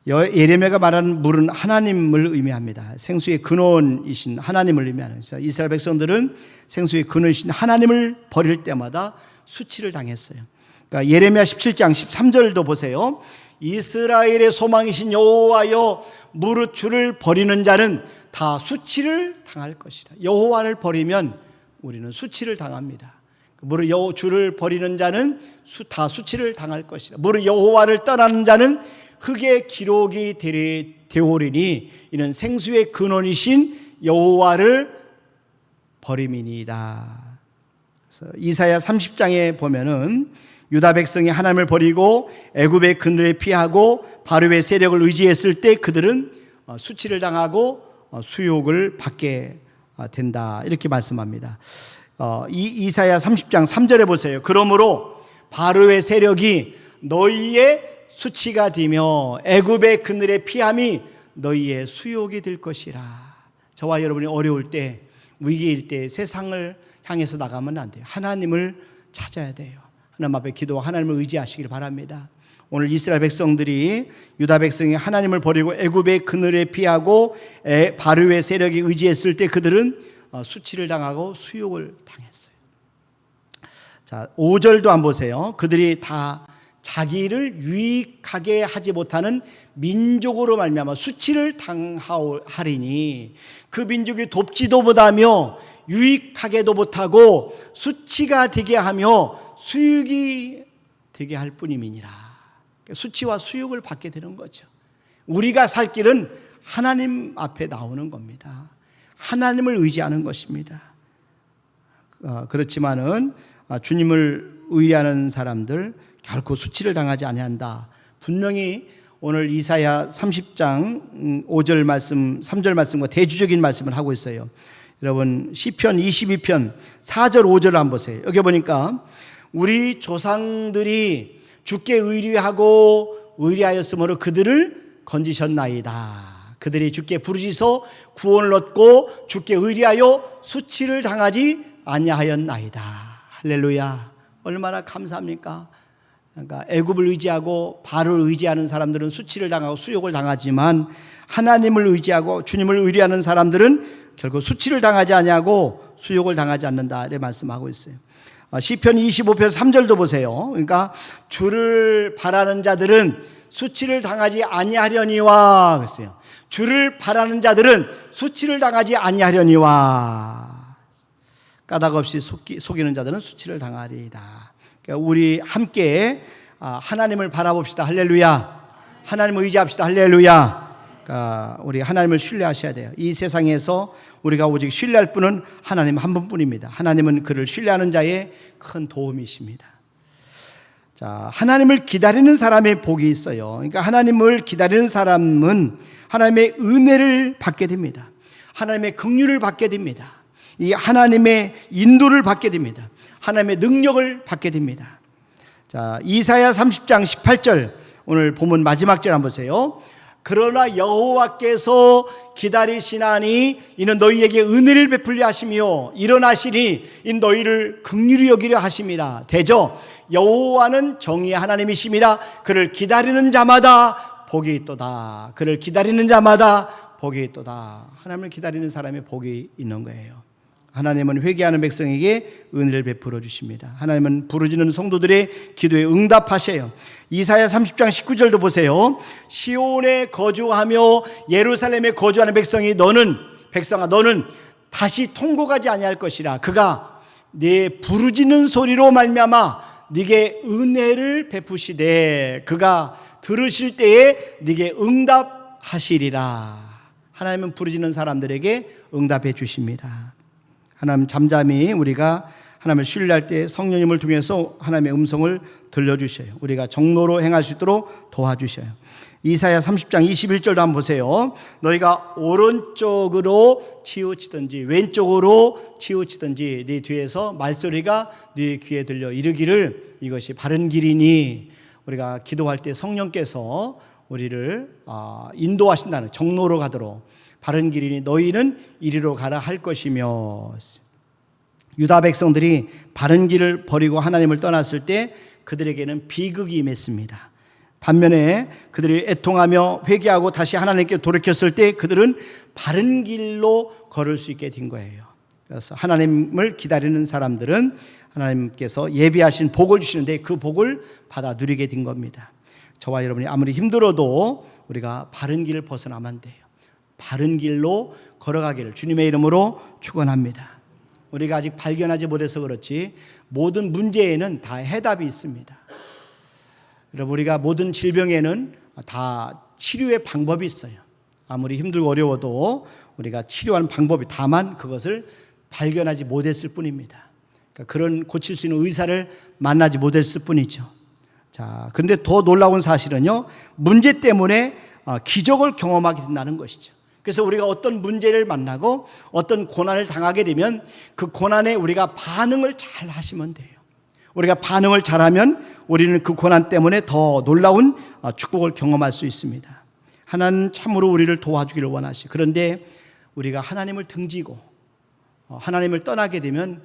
예레미야가 말하는 물은 하나님을 의미합니다. 생수의 근원이신 하나님을 의미하는. 이스라엘 백성들은 생수의 근원이신 하나님을 버릴 때마다 수치를 당했어요. 그러니까 예레미야 17장 13절도 보세요. 이스라엘의 소망이신 여호와여 무릇 주를 버리는 자는 다 수치를 당할 것이다. 여호와를 버리면 우리는 수치를 당합니다. 무릇 주를 버리는 자는 다 수치를 당할 것이다. 무릇 여호와를 떠나는 자는 흙의 기록이 되오리니 이는 생수의 근원이신 여호와를 버림이니이다. 그래서 이사야 30장에 보면은 유다 백성이 하나님을 버리고 애굽의 그늘에 피하고 바로의 세력을 의지했을 때 그들은 수치를 당하고 수욕을 받게 된다. 이렇게 말씀합니다. 이사야 30장 3절에 보세요. 그러므로 바로의 세력이 너희의 수치가 되며 애굽의 그늘에 피함이 너희의 수욕이 될 것이라. 저와 여러분이 어려울 때, 위기일 때 세상을 향해서 나가면 안 돼요. 하나님을 찾아야 돼요. 하나님 앞에 기도하고 하나님을 의지하시길 바랍니다. 오늘 이스라엘 백성들이, 유다 백성이 하나님을 버리고 애굽의 그늘에 피하고 바로의 세력에 의지했을 때 그들은 수치를 당하고 수욕을 당했어요. 자, 5절도 한번 보세요. 그들이 다 자기를 유익하게 하지 못하는 민족으로 말미암아 수치를 당하리니, 그 민족이 돕지도 못하며 유익하게도 못하고 수치가 되게 하며 수욕이 되게 할 뿐임이니라. 수치와 수욕을 받게 되는 거죠. 우리가 살 길은 하나님 앞에 나오는 겁니다. 하나님을 의지하는 것입니다. 그렇지만은 주님을 의뢰하는 사람들 결코 수치를 당하지 아니한다. 분명히 오늘 이사야 30장 5절 말씀, 3절 말씀과 대주적인 말씀을 하고 있어요. 여러분 시편 22편 4절 5절을 한번 보세요. 여기 보니까 우리 조상들이 주께 의뢰하였으므로 그들을 건지셨나이다. 그들이 주께 부르짖어 구원을 얻고 주께 의뢰하여 수치를 당하지 아니하였나이다. 할렐루야. 얼마나 감사합니까? 그러니까 애굽을 의지하고 바로를 의지하는 사람들은 수치를 당하고 수욕을 당하지만 하나님을 의지하고 주님을 의뢰하는 사람들은 결국 수치를 당하지 아니하고 수욕을 당하지 않는다. 이렇게 말씀하고 있어요. 시편 25편 3절도 보세요. 그러니까 주를 바라는 자들은 수치를 당하지 아니하려니와 그랬어요. 주를 바라는 자들은 수치를 당하지 아니하려니와, 까닭 없이 속이는 자들은 수치를 당하리이다. 그러니까 우리 함께 하나님을 바라봅시다. 할렐루야. 하나님을 의지합시다. 할렐루야. 그러니까 우리 하나님을 신뢰하셔야 돼요. 이 세상에서 우리가 오직 신뢰할 분은 하나님 한 분뿐입니다. 하나님은 그를 신뢰하는 자의 큰 도움이십니다. 자, 하나님을 기다리는 사람의 복이 있어요. 그러니까 하나님을 기다리는 사람은 하나님의 은혜를 받게 됩니다. 하나님의 긍휼을 받게 됩니다. 이 하나님의 인도를 받게 됩니다. 하나님의 능력을 받게 됩니다. 자, 이사야 30장 18절 오늘 본문 마지막 절 한번 보세요. 그러나 여호와께서 기다리시나니 이는 너희에게 은혜를 베풀려 하시며 일어나시니 인 너희를 긍휼히 여기려 하심이라. 대저 여호와는 정의의 하나님이심이라. 그를 기다리는 자마다 복이 있도다. 그를 기다리는 자마다 복이 있도다. 하나님을 기다리는 사람의 복이 있는 거예요. 하나님은 회개하는 백성에게 은혜를 베풀어 주십니다. 하나님은 부르짖는 성도들의 기도에 응답하셔요. 이사야 30장 19절도 보세요. 시온에 거주하며 예루살렘에 거주하는 백성이 백성아 너는 다시 통곡하지 아니할 것이라. 그가 네 부르짖는 소리로 말미암아 네게 은혜를 베푸시되 그가 들으실 때에 네게 응답하시리라. 하나님은 부르짖는 사람들에게 응답해 주십니다. 하나님 잠잠히 우리가 하나님을 신뢰할 때 성령님을 통해서 하나님의 음성을 들려주셔요. 우리가 정로로 행할 수 있도록 도와주셔요. 이사야 30장 21절도 한번 보세요. 너희가 오른쪽으로 치우치든지 왼쪽으로 치우치든지 네 뒤에서 말소리가 네 귀에 들려 이르기를 이것이 바른 길이니. 우리가 기도할 때 성령께서 우리를 인도하신다는, 정로로 가도록 바른 길이니 너희는 이리로 가라 할 것이며. 유다 백성들이 바른 길을 버리고 하나님을 떠났을 때 그들에게는 비극이 임했습니다. 반면에 그들이 애통하며 회개하고 다시 하나님께 돌이켰을 때 그들은 바른 길로 걸을 수 있게 된 거예요. 그래서 하나님을 기다리는 사람들은 하나님께서 예비하신 복을 주시는데 그 복을 받아 누리게 된 겁니다. 저와 여러분이 아무리 힘들어도 우리가 바른 길을 벗어나면 안 돼요. 바른 길로 걸어가기를 주님의 이름으로 축원합니다. 우리가 아직 발견하지 못해서 그렇지 모든 문제에는 다 해답이 있습니다. 여러분, 우리가 모든 질병에는 다 치료의 방법이 있어요. 아무리 힘들고 어려워도 우리가 치료하는 방법이, 다만 그것을 발견하지 못했을 뿐입니다. 그러니까 그런 고칠 수 있는 의사를 만나지 못했을 뿐이죠. 자, 그런데 더 놀라운 사실은요, 문제 때문에 기적을 경험하게 된다는 것이죠. 그래서 우리가 어떤 문제를 만나고 어떤 고난을 당하게 되면 그 고난에 우리가 반응을 잘 하시면 돼요. 우리가 반응을 잘하면 우리는 그 고난 때문에 더 놀라운 축복을 경험할 수 있습니다. 하나님 참으로 우리를 도와주기를 원하시. 그런데 우리가 하나님을 등지고 하나님을 떠나게 되면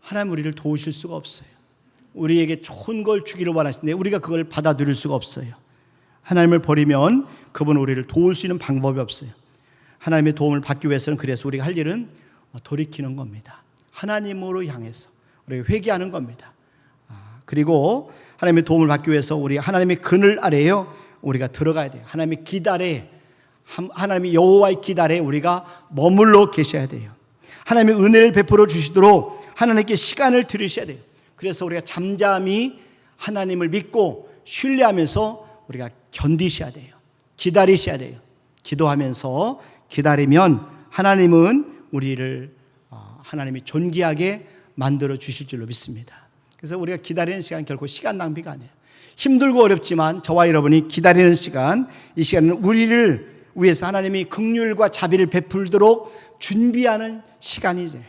하나님 우리를 도우실 수가 없어요. 우리에게 좋은 걸 주기를 원하시는데 우리가 그걸 받아들일 수가 없어요. 하나님을 버리면 그분은 우리를 도울 수 있는 방법이 없어요. 하나님의 도움을 받기 위해서는 그래서 우리가 할 일은 돌이키는 겁니다. 하나님으로 향해서 우리가 회개하는 겁니다. 그리고 하나님의 도움을 받기 위해서 우리 하나님의 그늘 아래에요 우리가 들어가야 돼요. 하나님의 기다에, 하나님의 여호와의 기다에 우리가 머물러 계셔야 돼요. 하나님의 은혜를 베풀어 주시도록 하나님께 시간을 들이셔야 돼요. 그래서 우리가 잠잠히 하나님을 믿고 신뢰하면서 우리가 견디셔야 돼요. 기다리셔야 돼요. 기도하면서 기다리면 하나님은 우리를 하나님이 존귀하게 만들어 주실 줄로 믿습니다. 그래서 우리가 기다리는 시간 결코 시간 낭비가 아니에요. 힘들고 어렵지만 저와 여러분이 기다리는 시간, 이 시간은 우리를 위해서 하나님이 긍휼과 자비를 베풀도록 준비하는 시간이죠.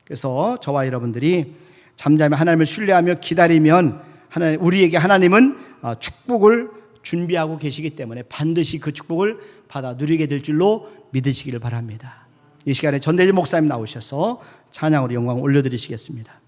그래서 저와 여러분들이 잠잠히 하나님을 신뢰하며 기다리면 우리에게 하나님은 축복을 준비하고 계시기 때문에 반드시 그 축복을 받아 누리게 될 줄로 믿으시기를 바랍니다. 이 시간에 전대진 목사님 나오셔서 찬양으로 영광 올려드리시겠습니다.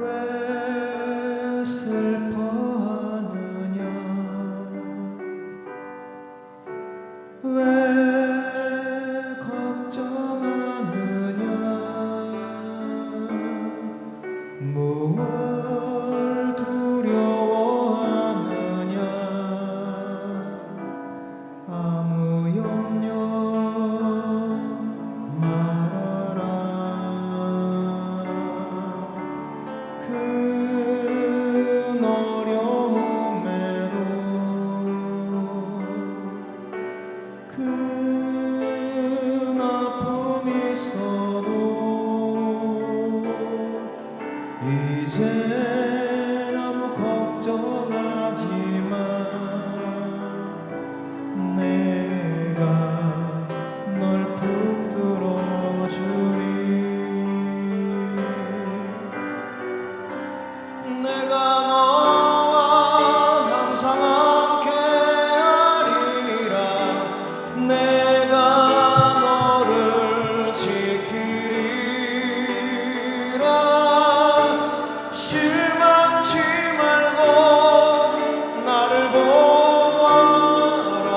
왜 슬퍼하느냐 왜 걱정하느냐 뭘 두려워하느냐 아무 염려 말아라 큰 어려움에도 큰 아픔이 있어도 이젠 아무 걱정하지 마 내가 널 붙들어 주리 내가 너와 항상 함께 하리라 내가 너를 지키리라 실망치 말고 나를 보아라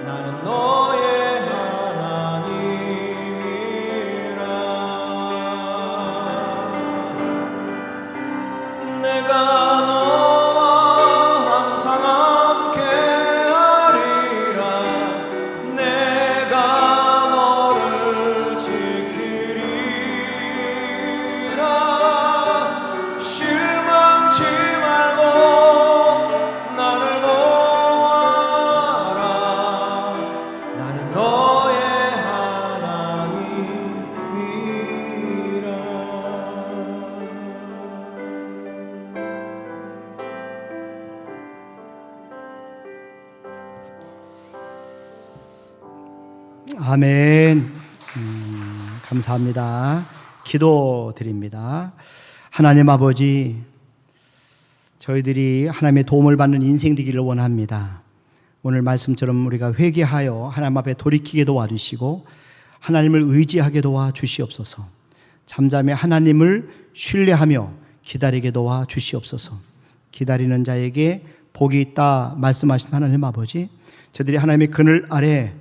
나는 너의 하나님이라 내가 너와 항상 함께 하리라 내가 너를 지키리라 실망치 말고 나를 보아라 나는 너의 하나님이라 아멘. 감사합니다. 기도드립니다. 하나님 아버지, 저희들이 하나님의 도움을 받는 인생 되기를 원합니다. 오늘 말씀처럼 우리가 회개하여 하나님 앞에 돌이키게 도와주시고 하나님을 의지하게 도와주시옵소서. 잠잠히 하나님을 신뢰하며 기다리게 도와주시옵소서. 기다리는 자에게 복이 있다 말씀하신 하나님 아버지, 저들이 하나님의 그늘 아래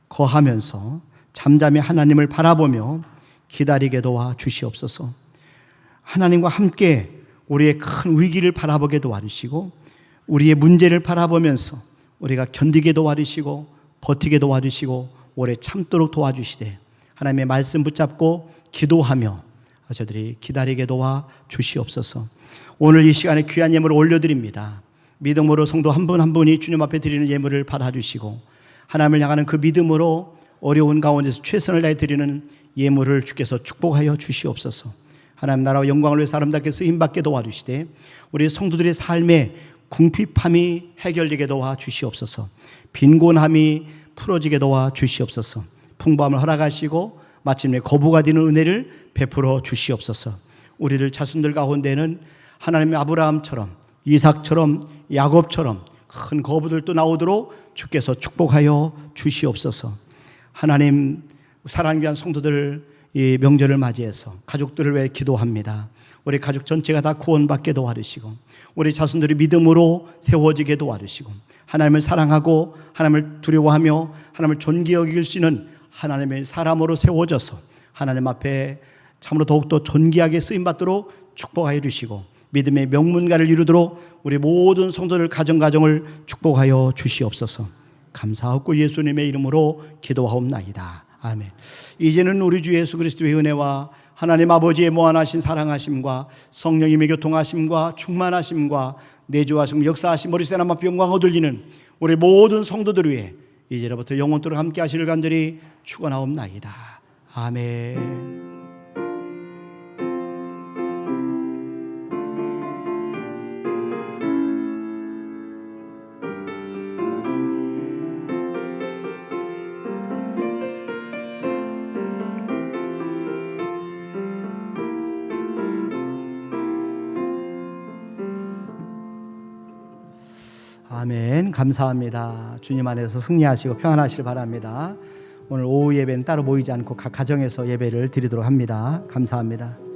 거하면서 잠잠히 하나님을 바라보며 기다리게 도와주시옵소서. 하나님과 함께 우리의 큰 위기를 바라보게 도와주시고 우리의 문제를 바라보면서 우리가 견디게 도와주시고 버티게 도와주시고 오래 참도록 도와주시되 하나님의 말씀 붙잡고 기도하며 저들이 기다리게 도와주시옵소서. 오늘 이 시간에 귀한 예물을 올려드립니다. 믿음으로 성도 한 분 한 분이 주님 앞에 드리는 예물을 받아주시고 하나님을 향하는 그 믿음으로 어려운 가운데서 최선을 다해 드리는 예물을 주께서 축복하여 주시옵소서. 하나님 나라와 영광을 위해서 아름답게 쓰임받게 도와주시되 우리 성도들의 삶에 궁핍함이 해결되게 도와주시옵소서. 빈곤함이 풀어지게 도와주시옵소서. 풍부함을 허락하시고 마침내 거부가 되는 은혜를 베풀어 주시옵소서. 우리를 자손들 가운데는 하나님의 아브라함처럼 이삭처럼 야곱처럼 큰 거부들도 나오도록 주께서 축복하여 주시옵소서. 하나님 사랑하는 귀한 성도들 이 명절을 맞이해서 가족들을 위해 기도합니다. 우리 가족 전체가 다 구원받게 도와주시고 우리 자손들이 믿음으로 세워지게 도와주시고 하나님을 사랑하고 하나님을 두려워하며 하나님을 존귀 여길 수 있는 하나님의 사람으로 세워져서 하나님 앞에 참으로 더욱더 존귀하게 쓰임받도록 축복하여 주시고 믿음의 명문가를 이루도록 우리 모든 성도들 가정을 축복하여 주시옵소서. 감사하고 예수님의 이름으로 기도하옵나이다. 아멘. 이제는 우리 주 예수 그리스도의 은혜와 하나님 아버지의 무한하신 사랑하심과 성령님의 교통하심과 충만하심과 내주하심 역사하심 머리새 나마 영광 얻으리는 우리 모든 성도들 위해 이제로부터 영원토록 함께 하시를 간절히 축원하옵나이다. 아멘. 아멘. 감사합니다. 주님 안에서 승리하시고 평안하시길 바랍니다. 오늘 오후 예배는 따로 모이지 않고 각 가정에서 예배를 드리도록 합니다. 감사합니다.